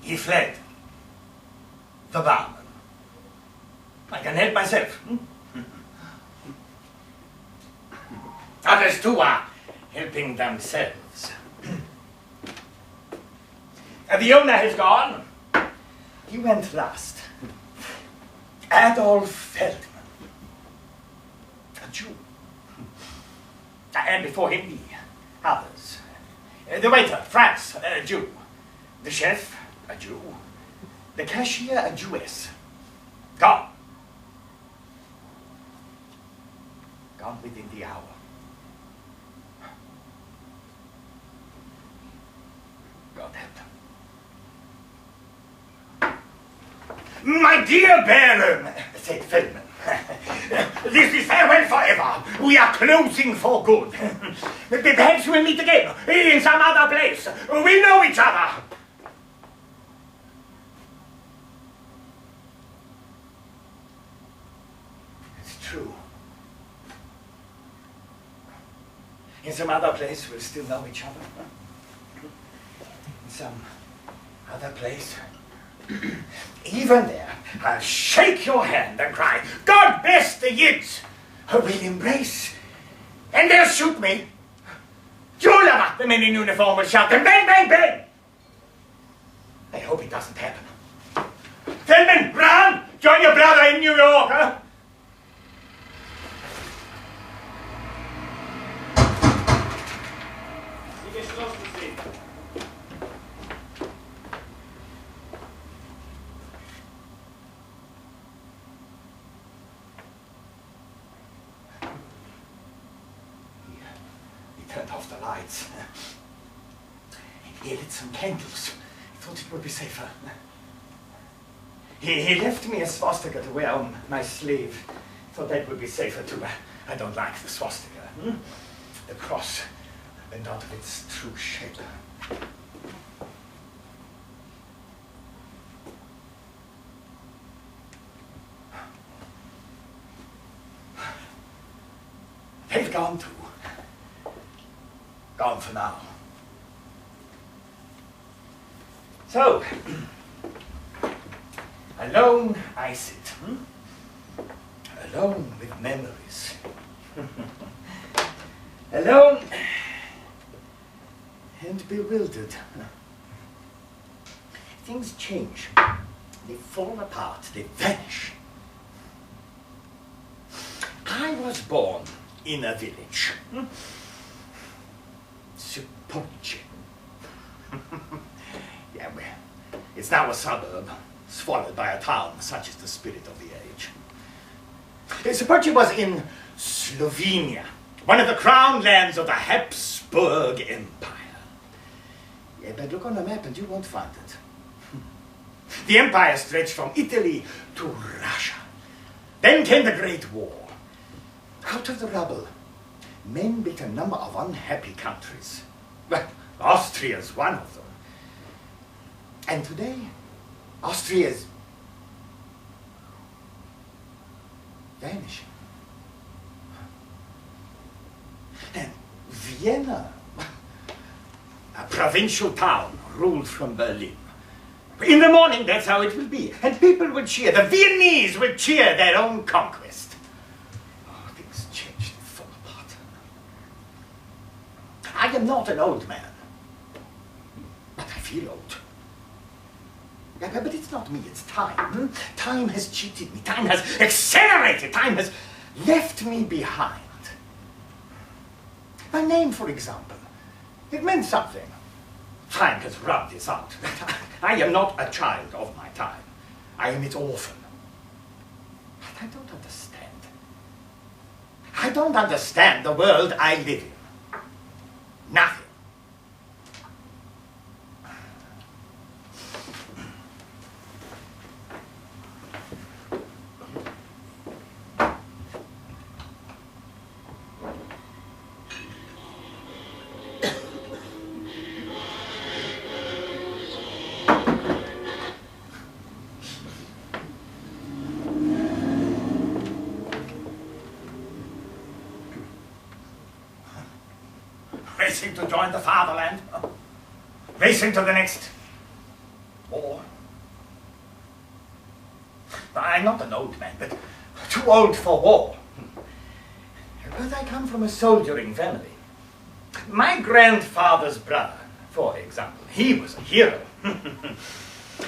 He fled. The barman. I can help myself. Others too are helping themselves. The owner has gone. He went last. Adolf Feldman. A Jew. And before him the others. The waiter, Franz, a Jew. The chef, a Jew. The cashier, a Jewess. Gone. Gone within the hour. God help them. My dear Baron, said Feldman, this is farewell forever. We are closing for good. Perhaps we'll meet again in some other place. We know each other. It's true. In some other place, we'll still know each other. In some other place, even there, I'll shake your hand and cry, God bless the Yids! We'll embrace, and they'll shoot me. Julama, the men in uniform will shout, and bang, bang, bang! I hope it doesn't happen. Feldman, run! Join your brother in New York, huh? Turned off the lights. He lit some candles. He thought it would be safer. He left me a swastika to wear on my sleeve. Thought that would be safer too. I don't like the swastika. The cross went out of its true shape. They've gone too. Gone for now. So, alone I sit. Alone with memories. Alone and bewildered. Things change. They fall apart. They vanish. I was born in a village. Yeah, well, it's now a suburb, swallowed by a town, such is the spirit of the age. Suppochi was in Slovenia, one of the crown lands of the Habsburg Empire. Yeah, but look on the map and you won't find it. The empire stretched from Italy to Russia. Then came the Great War. Out of the rubble, men built a number of unhappy countries. Well, Austria's one of them. And today, Austria's vanishing. And Vienna, a provincial town ruled from Berlin. In the morning, that's how it will be. And people will cheer. The Viennese will cheer their own conquest. Oh, things changed and fall apart. I am not an old man, but I feel feel old. Yeah, but it's not me, it's time. Time has cheated me. Time has accelerated. Time has left me behind. My name, for example, it meant something. Time has rubbed this out. I am not a child of my time. I am its orphan. But I don't understand. I don't understand the world I live in. Nothing. Racing to join the fatherland, racing to the next war. I'm not an old man, but too old for war. But I come from a soldiering family. My grandfather's brother, for example, he was a hero.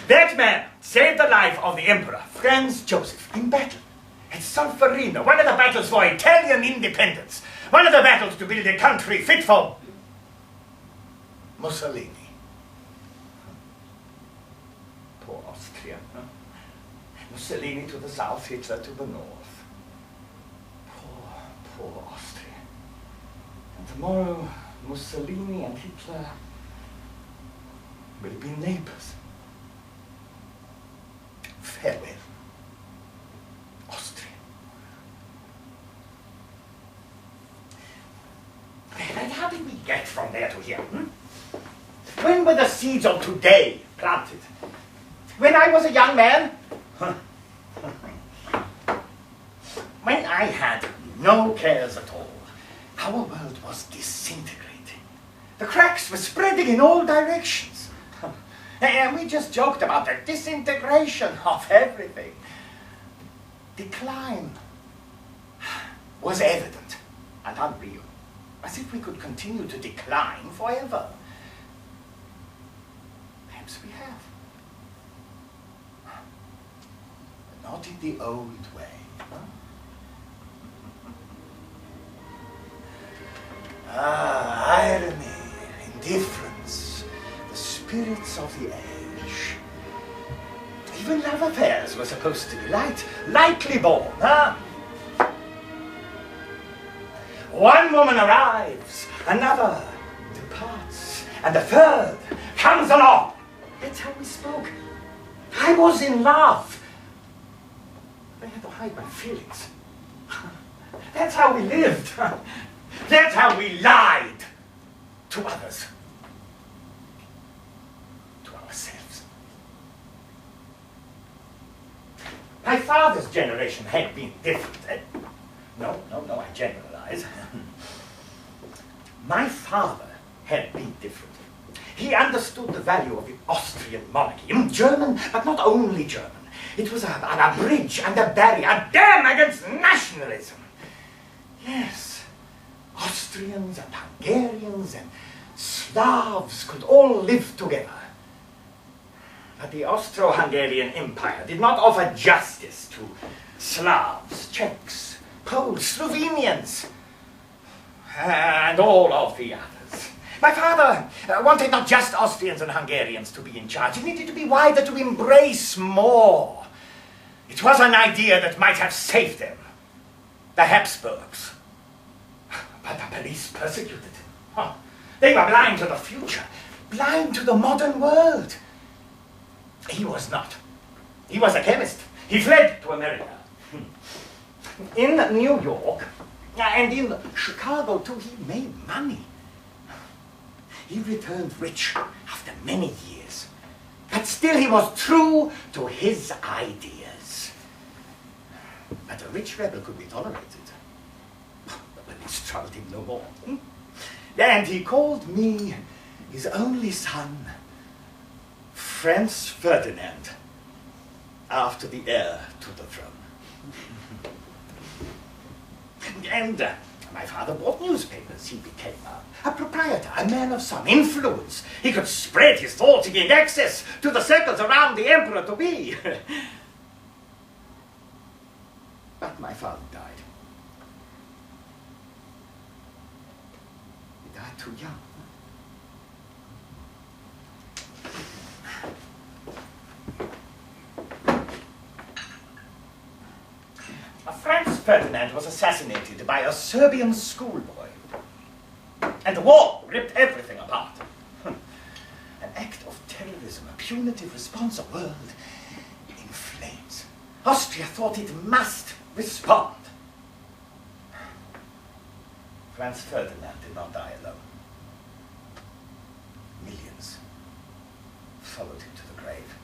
That man saved the life of the emperor, Franz Joseph, in battle at Solferino, one of the battles for Italian independence, one of the battles to build a country fit for Mussolini. Poor Austria. Huh? Mussolini to the south, Hitler to the north. Poor Austria. And tomorrow, Mussolini and Hitler will be neighbors. Farewell, Austria. And how did we get from there to here? When were the seeds of today planted? When I was a young man? When I had no cares at all. Our world was disintegrating. The cracks were spreading in all directions. And we just joked about the disintegration of everything. Decline was evident and unreal, as if we could continue to decline forever. Perhaps we have. But not in the old way. Irony, indifference, the spirits of the age. Even love affairs were supposed to be lightly born, huh? One woman arrives, another departs, and the third comes along. That's how we spoke. I was in love. I had to hide my feelings. That's how we lived. That's how we lied to others. To ourselves. My father's generation had been different. No, I generalize. My father had been different. He understood the value of the Austrian monarchy. German, but not only German. It was a bridge and a barrier, a dam against nationalism. Yes, Austrians and Hungarians and Slavs could all live together. But the Austro-Hungarian Empire did not offer justice to Slavs, Czechs, Poles, Slovenians, and all of the others. My father wanted not just Austrians and Hungarians to be in charge. He needed to be wider, to embrace more. It was an idea that might have saved them, the Habsburgs. But the police persecuted him. They were blind to the future, blind to the modern world. He was not. He was a chemist. He fled to America. In New York and in Chicago too, he made money. He returned rich after many years. But still he was true to his ideas. But a rich rebel could be tolerated. The police troubled him no more. And he called me his only son, Franz Ferdinand, after the heir to the throne. And My father bought newspapers. He became a proprietor, a man of some influence. He could spread his thoughts. He gained access to the circles around the emperor-to-be. But my father died. He died too young. Franz Ferdinand was assassinated by a Serbian schoolboy. And the war ripped everything apart. An act of terrorism, a punitive response, a world in flames. Austria thought it must respond. Franz Ferdinand did not die alone. Millions followed him to the grave.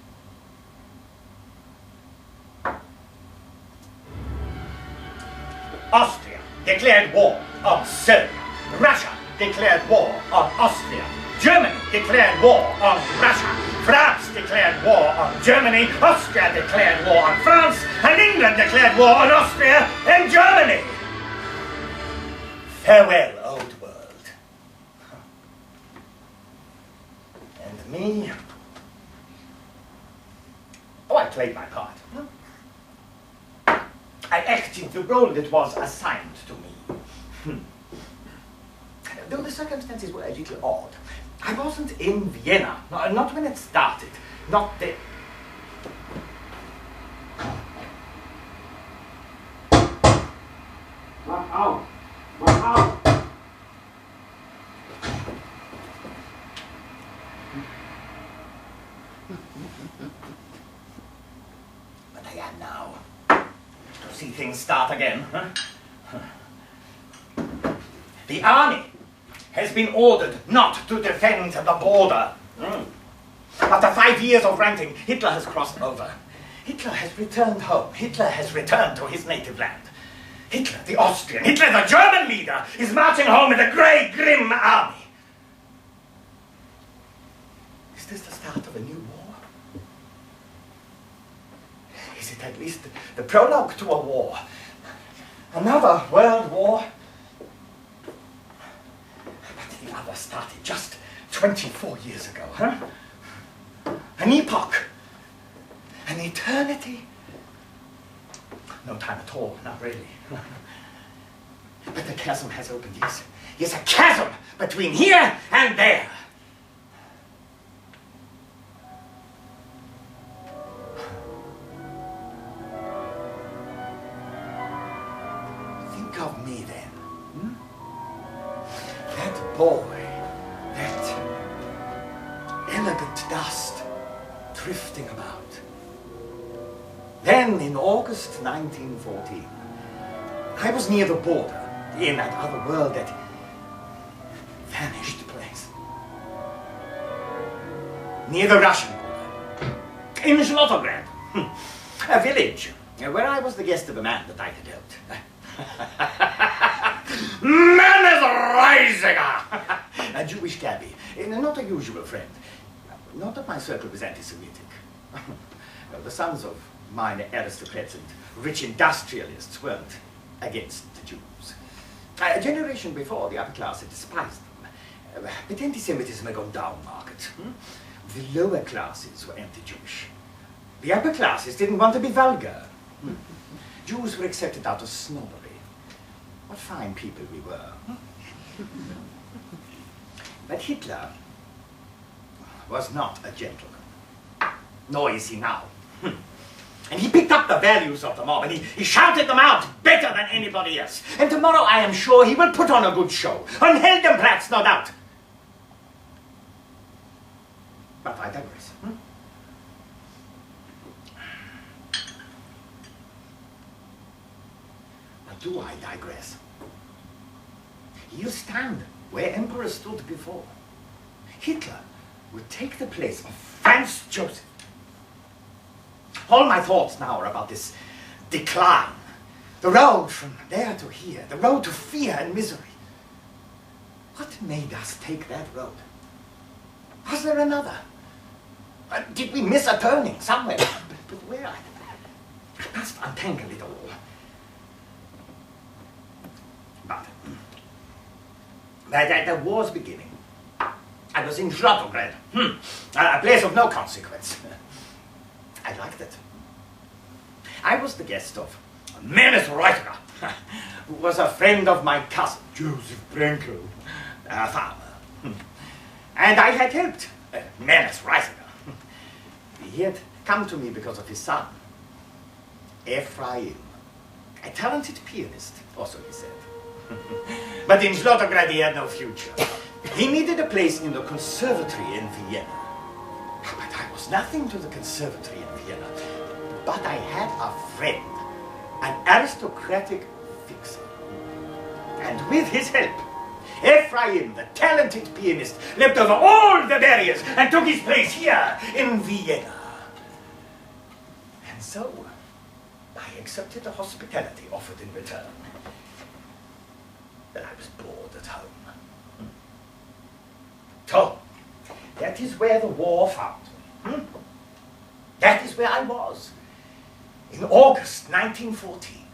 Austria declared war on Serbia. Russia declared war on Austria. Germany declared war on Russia. France declared war on Germany. Austria declared war on France. And England declared war on Austria and Germany. Farewell, old world. And me? Oh, I played my part. I acted the role that was assigned to me. Though the circumstances were a little odd. I wasn't in Vienna, not when it started, not then. Walk out! Walk out! But I am now. To see things start again. The army has been ordered not to defend the border. After 5 years of ranting, Hitler has crossed over. Hitler has returned home. Hitler has returned to his native land. Hitler, the Austrian, Hitler, the German leader, is marching home with a grey, grim army. Is this the start of a new war? Is it at least the prologue to a war? Another world war? But the other started just 24 years ago, huh? An epoch. An eternity. No time at all, not really. But the chasm has opened, yes. Yes, a chasm between here and there. Think of me then. That boy, that elegant dust drifting about. Then, in August 1914, I was near the border, in that other world, that vanished place. Near the Russian border, in Zlotograd, a village where I was the guest of a man that I had helped. Man is rising! A Jewish cabby, not a usual friend. Not that my circle was anti-Semitic. No, the sons of minor aristocrats and rich industrialists weren't against the Jews. A generation before, the upper class had despised them. But anti-Semitism had gone down market. The lower classes were anti-Jewish. The upper classes didn't want to be vulgar. Jews were accepted out of snobbery. What fine people we were. But Hitler was not a gentleman. Nor is he now. And he picked up the values of the mob, and he shouted them out better than anybody else. And tomorrow, I am sure, he will put on a good show. On Heldenplatz, no doubt. But I digress. But do I digress? He'll stand where emperors stood before. Hitler would take the place of Franz Joseph. All my thoughts now are about this decline. The road from there to here. The road to fear and misery. What made us take that road? Was there another? Did we miss a turning somewhere? But where? I must untangle it all. But The war's beginning. I was in Trotta, a place of no consequence. I liked it. I was the guest of Matejtschuk, who was a friend of my cousin, Joseph Roth, a farmer. And I had helped Matejtschuk. He had come to me because of his son, Ephraim, a talented pianist, also he said. But in Zlotograd he had no future. He needed a place in the conservatory in Vienna. But I was nothing to the conservatory in Vienna. But I had a friend, an aristocratic fixer. And with his help, Ephraim, the talented pianist, leapt over all the barriers and took his place here in Vienna. And so, I accepted the hospitality offered in return. But I was bored at home. So, that is where the war found me. That is where I was, in August 1914,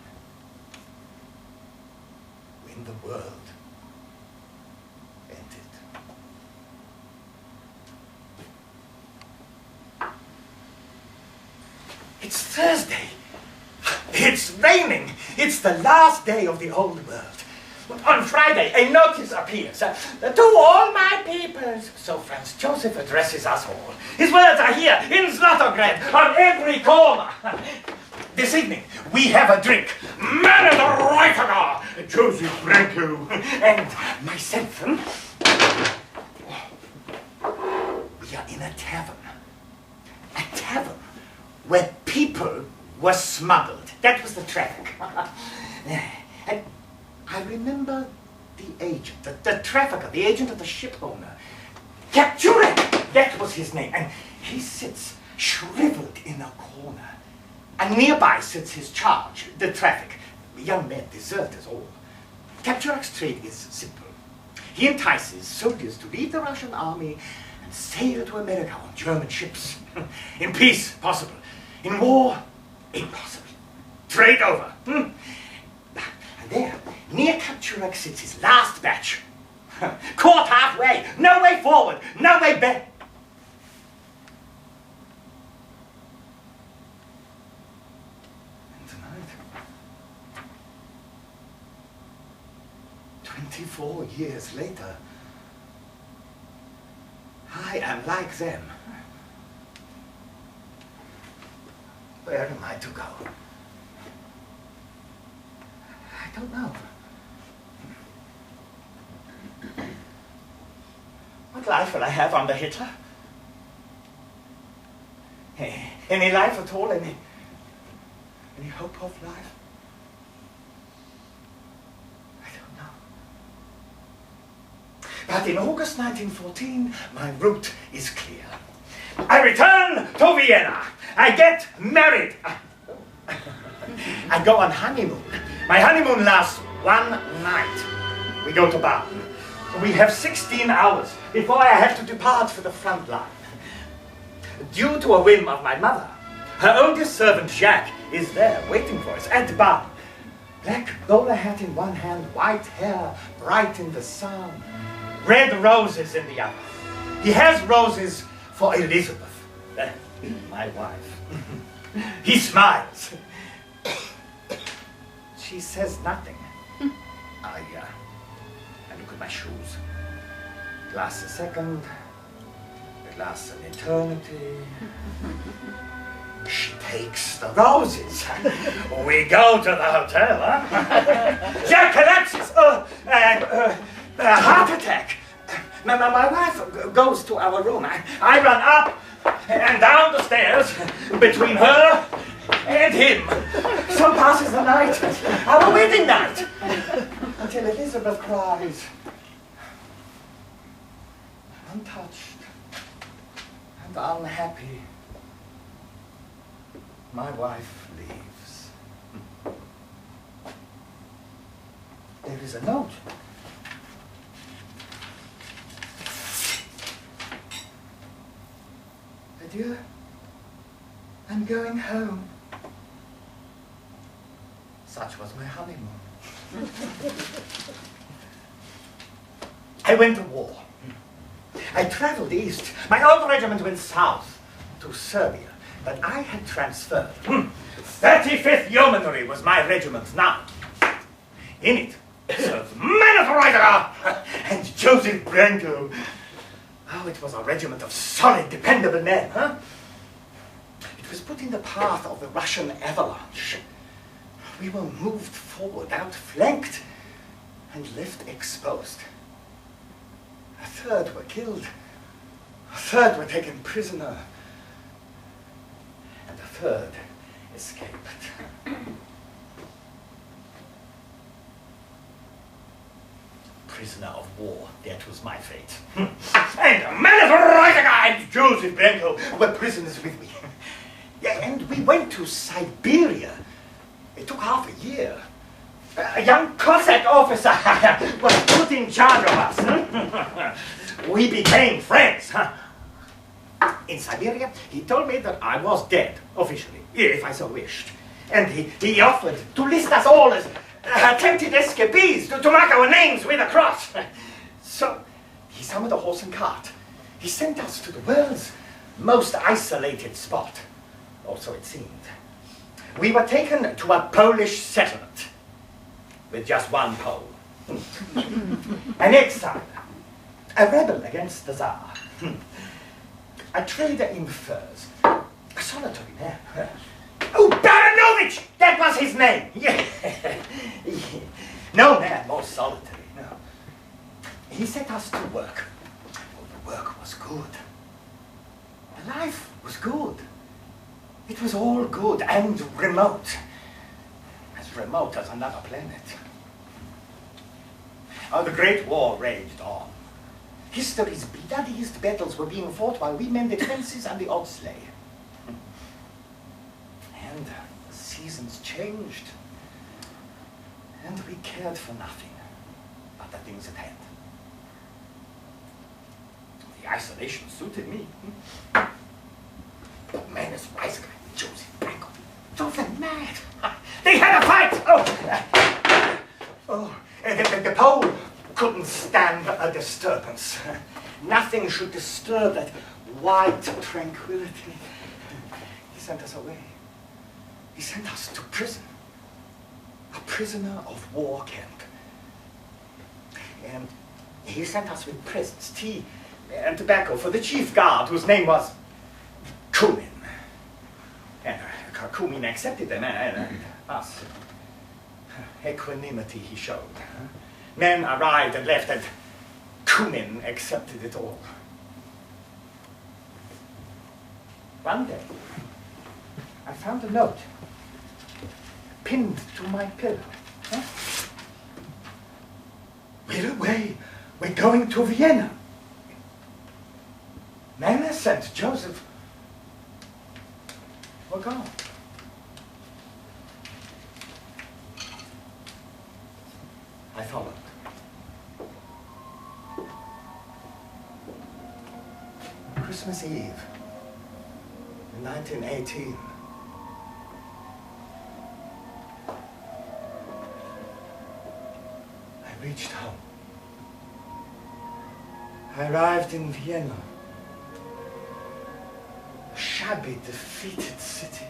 when the world ended. It's Thursday. It's raining. It's the last day of the old world. On Friday, a notice appears. To all my peoples. So Franz Joseph addresses us all. His words are here, in Zlotograd, on every corner. This evening, we have a drink. Mediocrity, Joseph Roth, and myself. We are in a tavern. A tavern where people were smuggled. That was the traffic. And I remember the agent, the trafficker, the agent of the ship owner. Matejtschuk, that was his name. And he sits shriveled in a corner. And nearby sits his charge, the traffic. Young men, deserters all. Matejtschuk's trade is simple. He entices soldiers to leave the Russian army and sail to America on German ships. In peace, possible. In war, impossible. Trade over. And there, near Matejtschuk sits his last batch. Caught halfway, no way forward, no way back. And tonight, 24 years later, I am like them. Where am I to go? I don't know. What life will I have under Hitler? Any life at all? Any hope of life? I don't know. But in August 1914, my route is clear. I return to Vienna. I get married. I go on honeymoon. My honeymoon lasts one night. We go to Baden. We have 16 hours before I have to depart for the front line. Due to a whim of my mother, her oldest servant Jacques is there waiting for us at Baden. Black bowler hat in one hand, white hair bright in the sun, red roses in the other. He has roses for Elizabeth, my wife. He smiles. She says nothing. I look at my shoes. It lasts a second. It lasts an eternity. She takes the roses. We go to the hotel, huh? Jack collapses. Heart attack. My wife goes to our room. I run up and down the stairs between her and him. So passes the night, our wedding night, until Elizabeth cries, untouched and unhappy. My wife leaves. There is a note. Adieu. I'm going home. Such was my honeymoon. I went to war. I traveled east. My old regiment went south to Serbia, but I had transferred. 35th Yeomanry was my regiment now. In it served Matejtschuk and Joseph Roth. Oh, it was a regiment of solid, dependable men, huh? It was put in the path of the Russian avalanche. We were moved forward, outflanked, and left exposed. A third were killed, a third were taken prisoner, and a third escaped. Prisoner of war, that was my fate. And Matejtschuk and Joseph Roth were prisoners with me. Yeah, and we went to Siberia. It took half a year. A young Cossack officer was put in charge of us. We became friends. In Siberia, he told me that I was dead, officially, if I so wished. And he offered to list us all as attempted escapees, to mark our names with a cross. So he summoned a horse and cart. He sent us to the world's most isolated spot, or so it seemed. We were taken to a Polish settlement with just one Pole. An exile, a rebel against the Tsar, a trader in furs, a solitary man. Oh, Baranovich! That was his name! Yeah. No man more solitary, no. He set us to work. Oh, the work was good. The life was good. It was all good and remote. As remote as another planet. Oh, the Great War raged on. History's bloodiest battles were being fought while we mended fences and the odd sleigh. And the seasons changed. And we cared for nothing but the things at hand. The isolation suited me. But man is wise guy, Joseph Roth. Drove them mad. They had a fight! The Pole couldn't stand a disturbance. Nothing should disturb that white tranquility. He sent us away. He sent us to prison. A prisoner of war camp. And he sent us with presents, tea and tobacco for the chief guard, whose name was Kumin. And Kumin accepted them and us. Equanimity he showed. Men arrived and left, and Kumin accepted it all. One day, I found a note pinned to my pillow. Huh? We're away. We're going to Vienna. Manus and Joseph were gone. I followed. Christmas Eve in 1918. I reached home. I arrived in Vienna. A shabby, defeated city.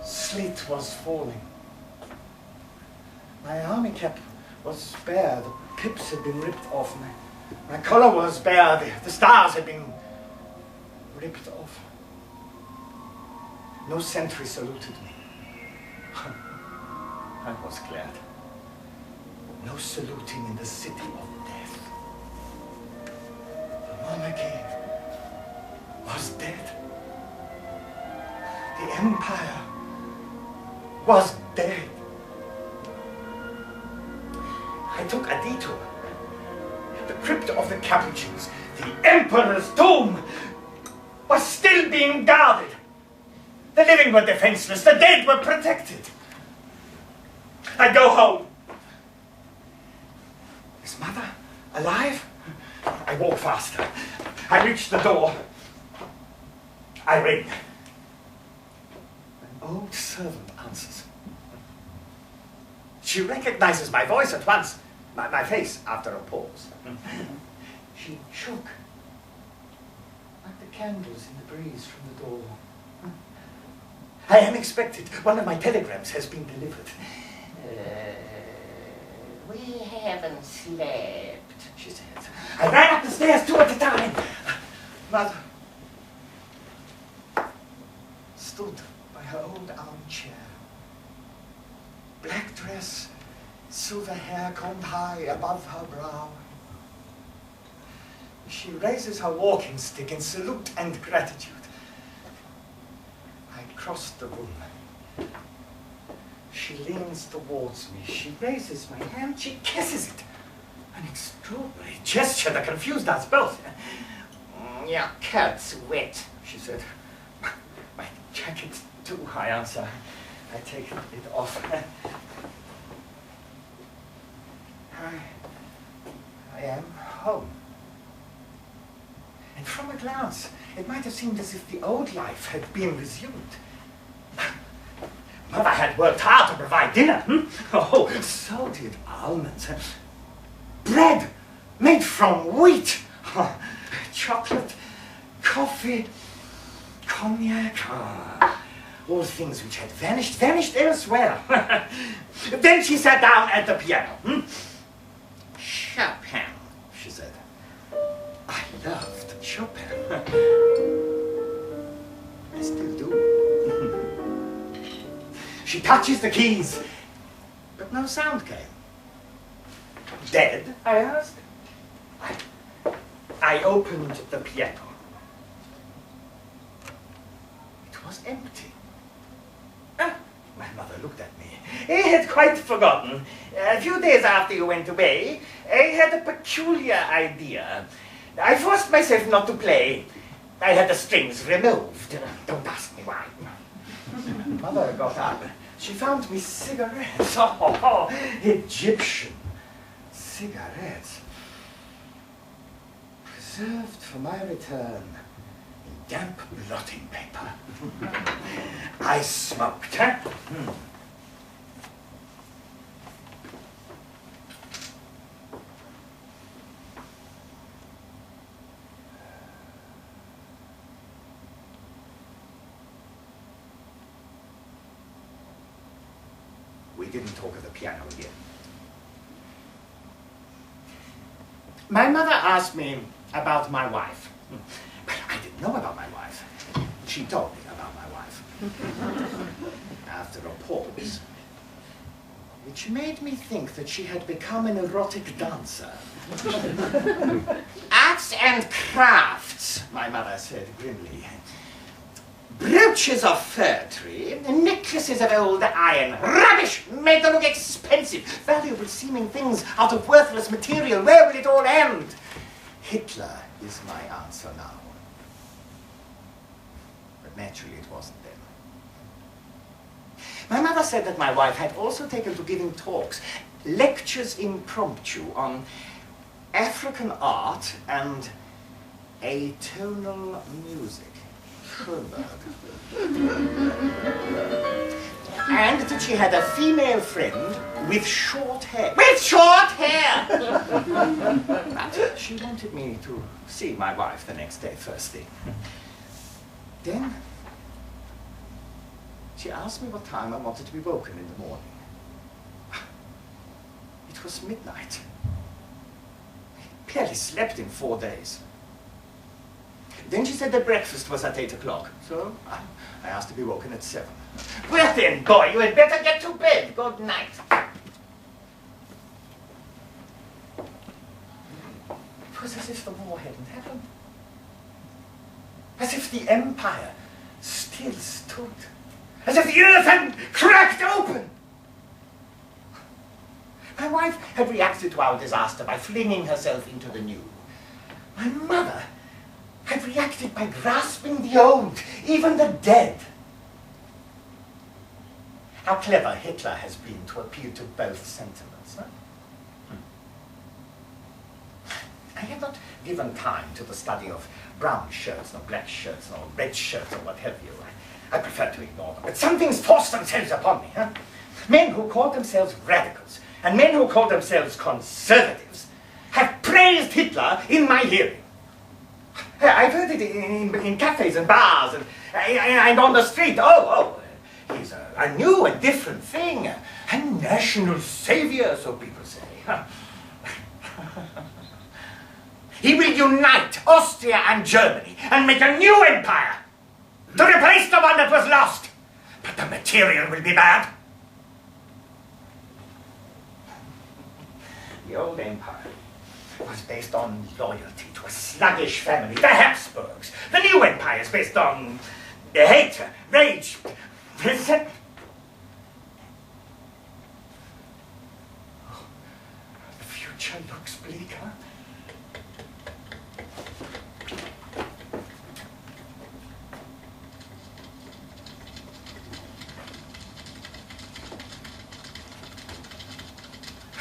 Sleet was falling. My army cap was bare. The pips had been ripped off. My collar was bare. The stars had been ripped off. No sentry saluted me. I was glad. No saluting in the city of death. The monarchy was dead. The empire was dead. I took a detour. The crypt of the Capuchins, the Emperor's tomb, was still being guarded. The living were defenseless, the dead were protected. I go home. Is Mother alive? I walk faster. I reach the door. I ring. An old servant answers. She recognizes my voice at once. my face after a pause. She shook like the candles in the breeze from the door. I am expected. One of my telegrams has been delivered. We haven't slept, she said. I ran up the stairs 2 at a time. Mother stood by her old armchair. Black dress, silver hair combed high above her brow. She raises her walking stick in salute and gratitude. I cross the room. She leans towards me. She raises my hand. She kisses it. An extraordinary gesture that confused us both. Your coat's wet, she said. My jacket too, I answer. I take it off. I am home. And from a glance, it might have seemed as if the old life had been resumed. Mother had worked hard to provide dinner. Oh, so did almonds. Bread made from wheat. Chocolate, coffee, cognac. All things which had vanished elsewhere. Then she sat down at the piano. Chopin, she said. I loved Chopin. I still do. She touches the keys, but no sound came. Dead? I asked. I opened the piano. It was empty. My mother looked at me. I had quite forgotten. A few days after you went away, I had a peculiar idea. I forced myself not to play. I had the strings removed. Don't ask me why. Mother got up. She found me cigarettes. Oh, Egyptian cigarettes. Preserved for my return in damp blotting paper. I smoked. We didn't talk of the piano again. My mother asked me about my wife. But I didn't know about my wife. She told me about my wife. After a pause, which made me think that she had become an erotic dancer. Arts and crafts, my mother said grimly. Brooches of fir tree, necklaces of old iron, rubbish made to look expensive, valuable seeming things out of worthless material. Where will it all end? Hitler is my answer now. But naturally it wasn't then. My mother said that my wife had also taken to giving talks, lectures impromptu on African art and atonal music. And that she had a female friend with short hair. With short hair! But she wanted me to see my wife the next day, first thing. Then she asked me what time I wanted to be woken in the morning. It was midnight. I barely slept in 4 days. Then she said that breakfast was at 8 o'clock, so I asked to be woken at 7. Well then, boy, you had better get to bed. Good night. It was as if the war hadn't happened. As if the empire still stood. As if the earth hadn't cracked open. My wife had reacted to our disaster by flinging herself into the new. My mother had reacted by grasping the old, even the dead. How clever Hitler has been to appeal to both sentiments, huh? I had not given time to the study of brown shirts, nor black shirts, nor red shirts, or what have you. I preferred to ignore them, but some things forced themselves upon me, huh? Men who called themselves radicals and men who call themselves conservatives have praised Hitler in my hearing. I've heard it in cafes and bars and on the street. He's a new and different thing. A national savior, so people say. He will unite Austria and Germany and make a new empire to replace the one that was lost. But the material will be bad. The old empire was based on loyalty to a sluggish family, the Habsburgs. The new empire is based on hate, rage, resentment. The future looks bleak, huh?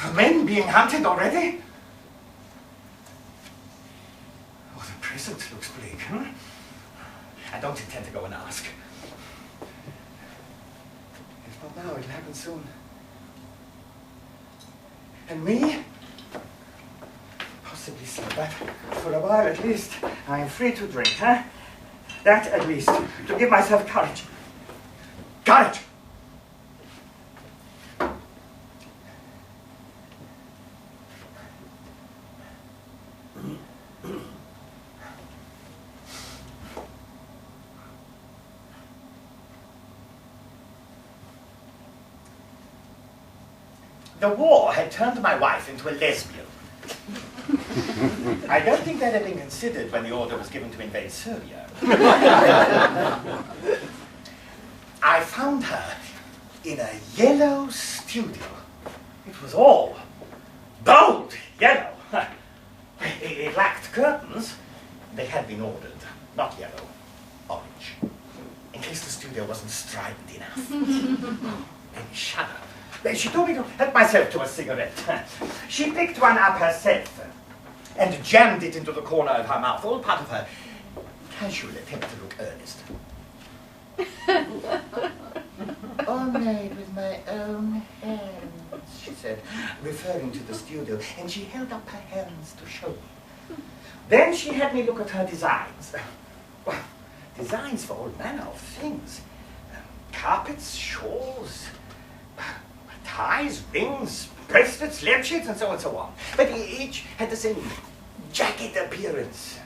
Are men being hunted already? Oh, the present looks bleak, huh? I don't intend to go and ask. If not now, it'll happen soon. And me? Possibly so, but for a while at least, I am free to drink, huh? That at least, to give myself courage. Courage! The war had turned my wife into a lesbian. I don't think that had been considered when the order was given to invade Serbia. I found her in a yellow studio. It was all bold yellow. It lacked curtains. They had been ordered, not yellow, orange, in case the studio wasn't strident enough. And shudder. She told me to help myself to a cigarette. She picked one up herself and jammed it into the corner of her mouth, all part of her casual attempt to look earnest. All made with my own hands, She said, referring to the studio, and she held up her hands to show me. Then she had me look at her designs. Well, designs for all manner of things. Carpets, shawls, ties, rings, bracelets, lampshades, and so on and so on. But each had the same jagged appearance.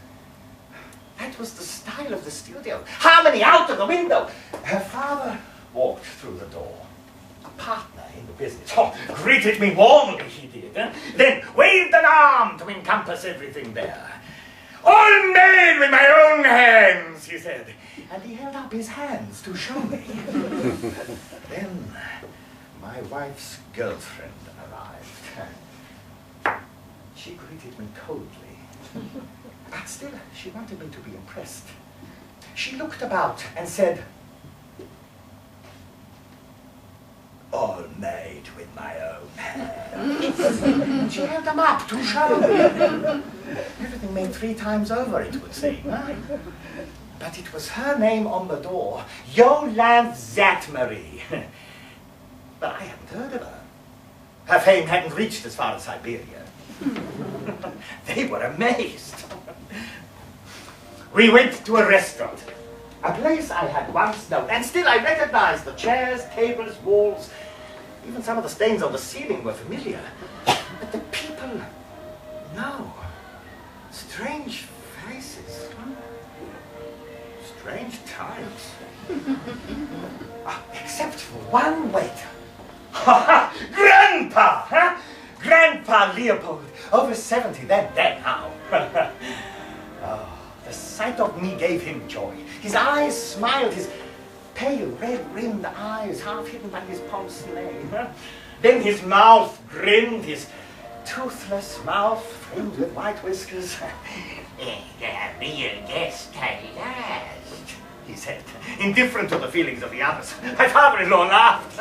That was the style of the studio. Harmony out of the window. Her father walked through the door. A partner in the business. Oh, greeted me warmly, he did. Then waved an arm to encompass everything there. All made with my own hands, he said. And he held up his hands to show me. Then my wife's girlfriend arrived. She greeted me coldly. But still, she wanted me to be impressed. She looked about and said, all made with my own hands. She held them up to show me. Everything made 3 times over, it would seem. Huh? But it was her name on the door, Yolande Zatmary. But I hadn't heard of her. Her fame hadn't reached as far as Siberia. They were amazed. We went to a restaurant, a place I had once known, and still I recognized the chairs, tables, walls, even some of the stains on the ceiling were familiar. But the people, no. Strange faces. Strange times. Except for one waiter. Grandpa! Huh? Grandpa Leopold, over 70, then dead now. Oh, the sight of me gave him joy. His eyes smiled, his pale red-rimmed eyes half hidden by his pince-nez. Then his mouth grinned, his toothless mouth framed with white whiskers. Be a guest at last, He said, indifferent to the feelings of the others. My father-in-law laughed.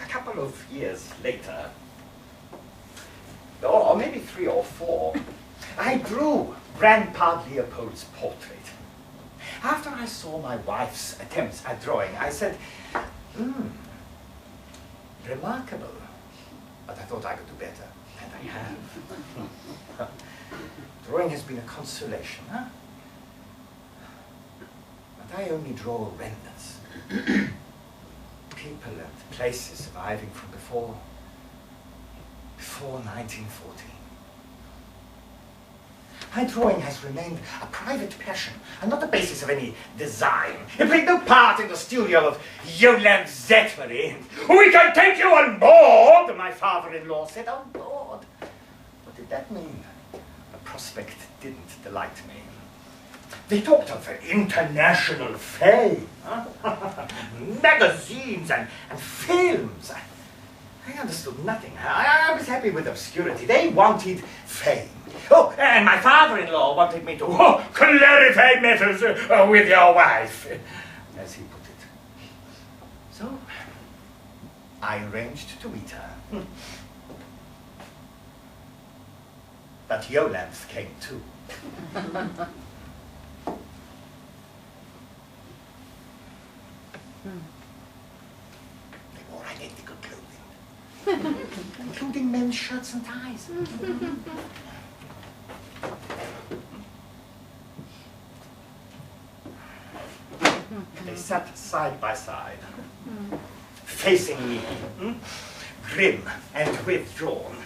A couple of years later, or maybe 3 or 4, I drew Grandpa Leopold's portrait. After I saw my wife's attempts at drawing, I said, remarkable. But I thought I could do better, and I have. Drawing has been a consolation, huh? But I only draw remnants. People and places surviving from before 1914. My drawing has remained a private passion and not the basis of any design. It played no part in the studio of Yolande Zetmery. We can take you on board, my father-in-law said. On board? What did that mean? The prospect didn't delight me. They talked of international fame, huh? Magazines and films. I understood nothing. I was happy with obscurity. They wanted fame. Oh, and my father-in-law wanted me to clarify matters with your wife, as he put it. So, I arranged to meet her. But Yolande came too. They wore identical clothing, including men's shirts and ties. They sat side by side, facing me, grim and withdrawn.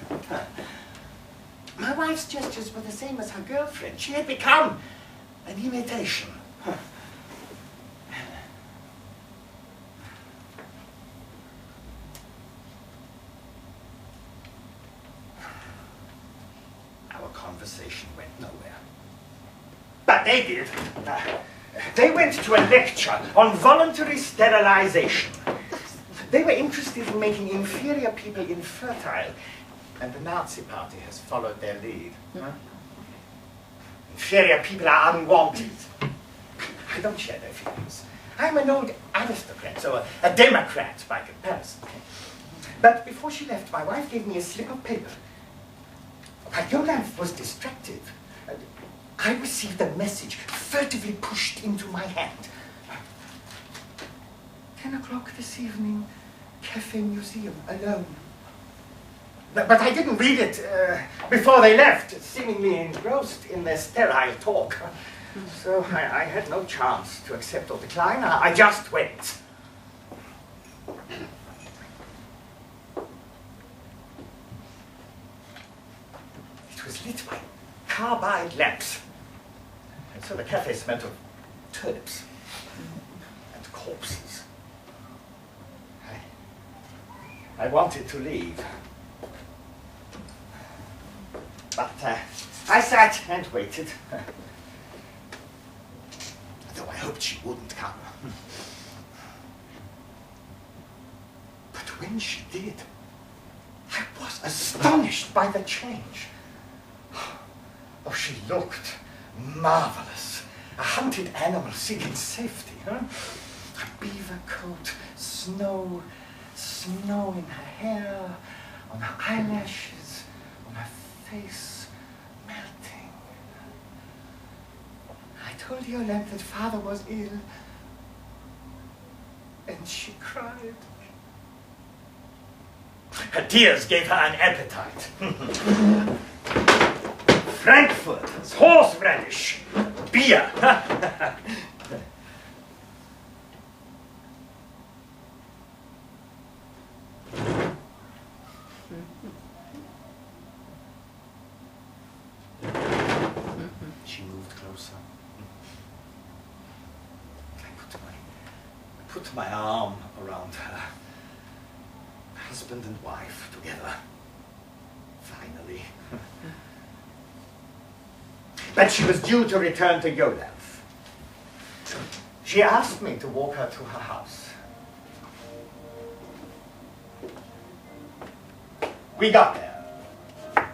My wife's gestures were the same as her girlfriend. She had become an imitation. Our conversation went nowhere. But they did. They went to a lecture on voluntary sterilization. They were interested in making inferior people infertile, and the Nazi Party has followed their lead. Inferior people are unwanted. I don't share their feelings. I'm an old aristocrat, so a democrat by comparison. But before she left, my wife gave me a slip of paper. While Yolande was distracted, I received a message furtively pushed into my hand. 10 o'clock this evening, Cafe Museum, alone. But I didn't read it before they left, seemingly engrossed in their sterile talk. So I had no chance to accept or decline. I just went. It was lit by carbide lamps. And so the cafe smelled of turnips and corpses. I wanted to leave. But I sat and waited. Though I hoped she wouldn't come. But when she did, I was astonished by the change. Oh, she looked marvelous. A hunted animal seeking safety, huh? A beaver coat, snow in her hair, on her eyelashes, on her face, melting. I told Yolande that father was ill, and she cried. Her tears gave her an appetite. Frankfurt, horseradish, beer. She moved closer. I put my arm around her. Husband and wife together. Finally. But she was due to return to Yolande. She asked me to walk her to her house. We got there.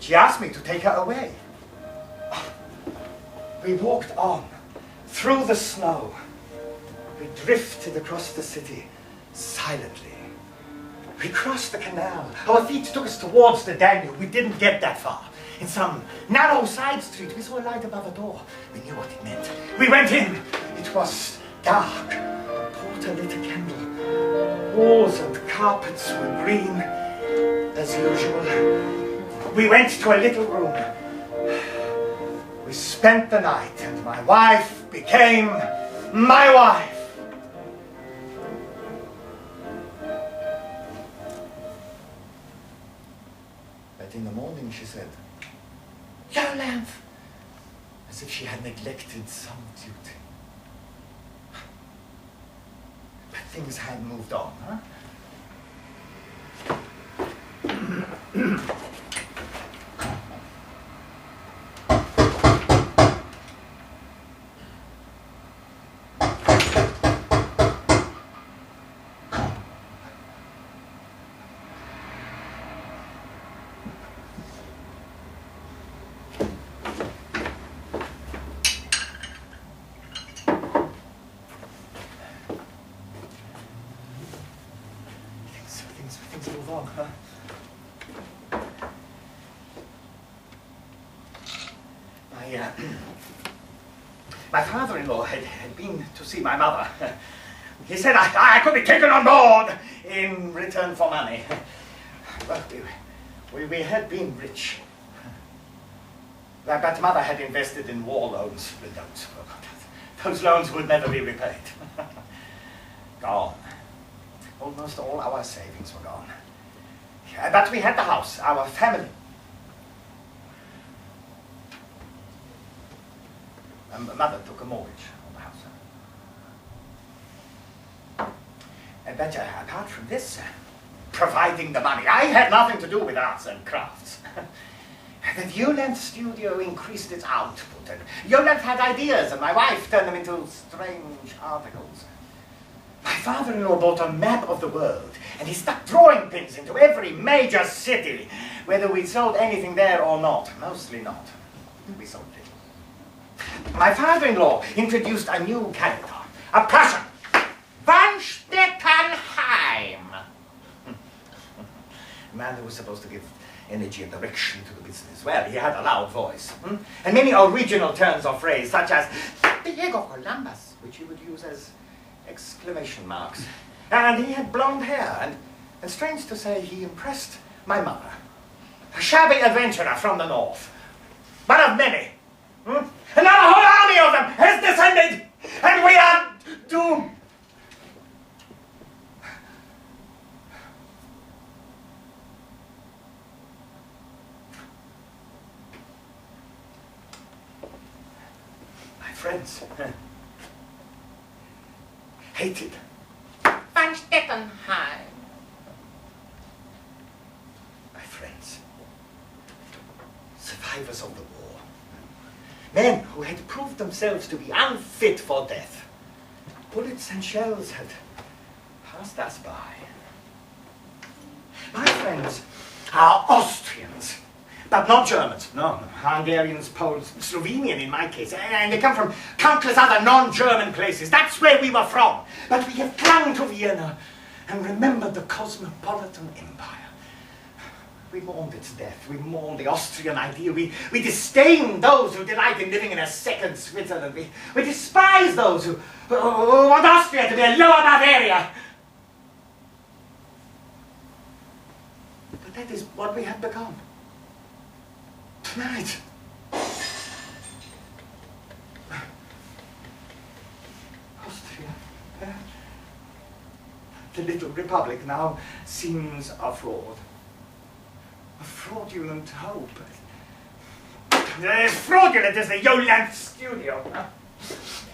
She asked me to take her away. We walked on, through the snow. We drifted across the city, silently. We crossed the canal. Our feet took us towards the Danube. We didn't get that far. In some narrow side street, we saw a light above a door. We knew what it meant. We went in. It was dark. Porter lit a candle. Walls and carpets were green, as usual. We went to a little room. We spent the night, and my wife became my wife. But in the morning she said, "Yolande," as if she had neglected some duty. But things had moved on, huh? Things move on, huh? My father-in-law had been to see my mother. He said I could be taken on board in return for money. Well, we had been rich. But mother had invested in war loans. Those loans would never be repaid. Gone. Almost all our savings were gone. But we had the house, our family. Mother took a mortgage on the house. But apart from this, providing the money, I had nothing to do with arts and crafts. The Yolande studio increased its output, and Yolande had ideas, and my wife turned them into strange articles. My father-in-law bought a map of the world, and he stuck drawing pins into every major city, whether we sold anything there or not. Mostly not. We sold little. My father-in-law introduced a new character, a Prussian, Van Stettenheim. A man who was supposed to give energy and direction to the business. Well, he had a loud voice, and many original turns of phrase, such as Diego Columbus, which he would use as exclamation marks. And he had blonde hair, and strange to say, he impressed my mother. A shabby adventurer from the north. One of many. And now a whole army of them has descended, and we are doomed. My friends hated Van Stettenheim. My friends, survivors of the war. Men who had proved themselves to be unfit for death. Bullets and shells had passed us by. My friends are Austrians, but not Germans. No, Hungarians, Poles, Slovenian in my case. And they come from countless other non-German places. That's where we were from. But we have clung to Vienna and remembered the cosmopolitan empire. We mourned its death. We mourned the Austrian idea. We disdain those who delight in living in a second Switzerland. We despise those who want Austria to be a lower Bavaria. But that is what we have become. Tonight. Austria. The little republic now seems a fraud. A fraudulent hope. Fraudulent as the Yolande studio. Huh?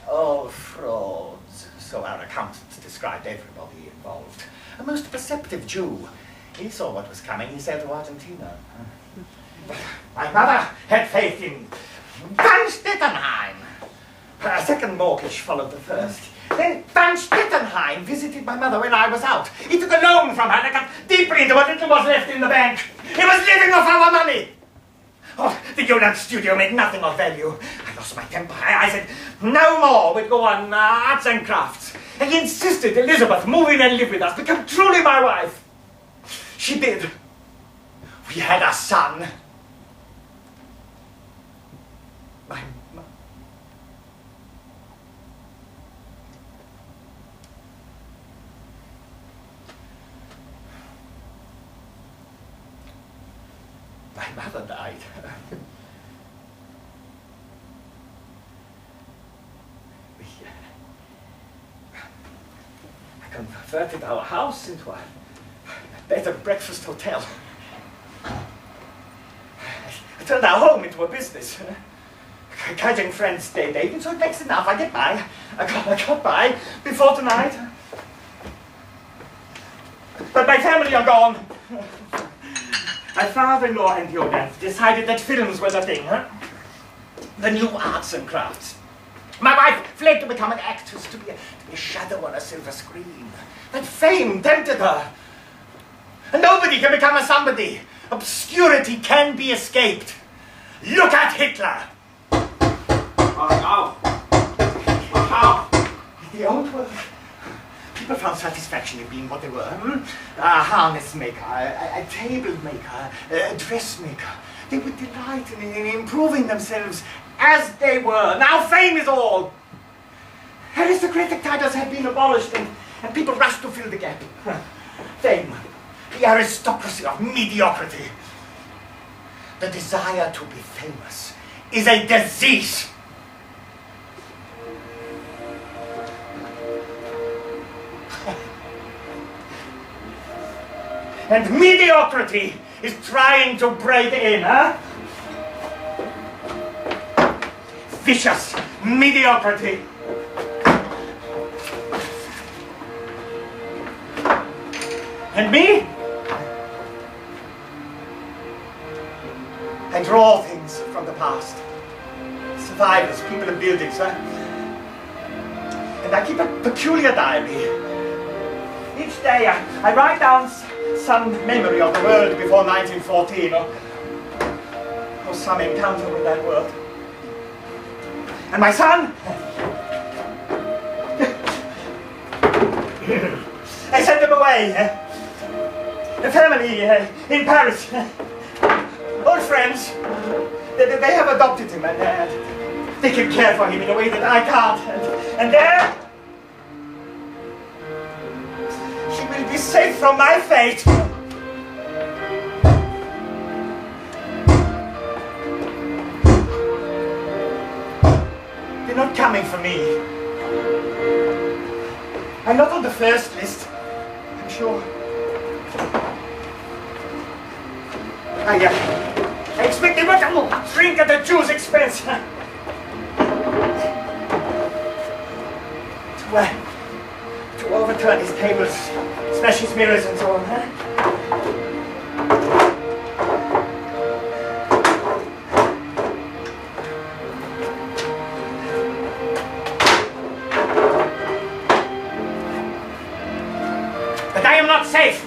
All frauds, so our accountants described everybody involved. A most perceptive Jew. He saw what was coming. He sailed to Argentina. My mother had faith in Van Stettenheim. A second mortgage followed the first. Then Van Stettenheim visited my mother when I was out. He took a loan from her and got deeply into what little was left in the bank. He was living off our money. Oh, the Yolande studio made nothing of value. I lost my temper. I said, no more. We'd go on arts and crafts. And he insisted Elizabeth move in and live with us, become truly my wife. She did. We had a son. my mother died. I converted our house into a bed and breakfast hotel. I turned our home into a business. Catching friends day dating, so it makes enough. I get by. I got by before tonight. But my family are gone. My father-in-law and your dad decided that films were the thing, huh? The new arts and crafts. My wife fled to become an actress, to be a shadow on a silver screen. That fame tempted her. And nobody can become a somebody. Obscurity can be escaped. Look at Hitler. The old world. People found satisfaction in being what they were. A harness maker, a table maker, a dressmaker. They would delight in improving themselves as they were. Now fame is all. Aristocratic titles have been abolished and people rush to fill the gap. Fame, the aristocracy of mediocrity. The desire to be famous is a disease. And mediocrity is trying to break in, huh? Vicious mediocrity. And me? I draw things from the past. Survivors, people in buildings, huh? And I keep a peculiar diary. Each day I write down some memory of the world before 1914, or some encounter with that world. And my son, I sent him away. The family in Paris, old friends, they have adopted him and they can care for him in a way that I can't. And there, he will be safe from my fate. They're not coming for me. I'm not on the first list, I'm sure. I expect they won't drink at the Jew's expense. To overturn his tables, smash his mirrors and so on, But I am not safe.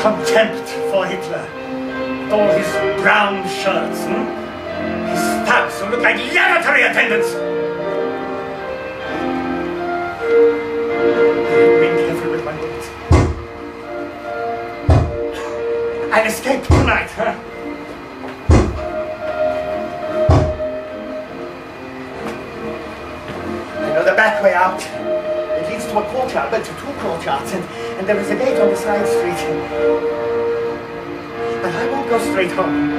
Contempt for Hitler, with all his brown shirts, his studs who look like lavatory attendants. I've been careful with my words. I'll escape tonight, I know the back way out. It leads to a courtyard, but to two courtyards, and there is a gate on the side street. But I won't go straight home.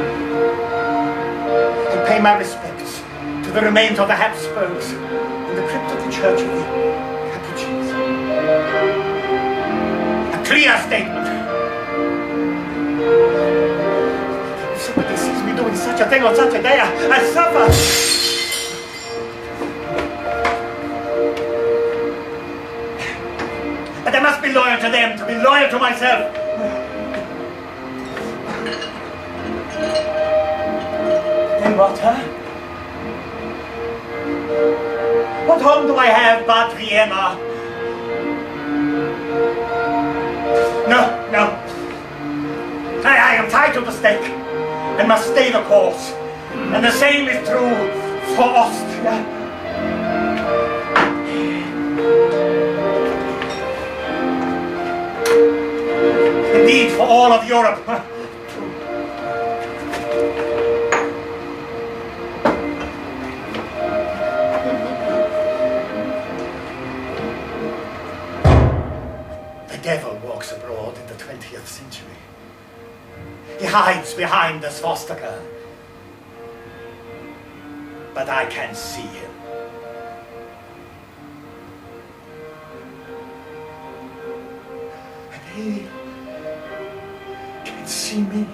I pay my respects to the remains of the Habsburgs in the crypt of the Church of the Capuchins. A clear statement. If somebody sees me doing such a thing on such a day, I suffer. But I must be loyal to them, to be loyal to myself. Then what, What home do I have but Vienna? No. I am tied to and must stay the course. And the same is true for Austria. Indeed, for all of Europe. The devil walks abroad in the 20th century. He hides behind the swastika. But I can see him. And he can see me.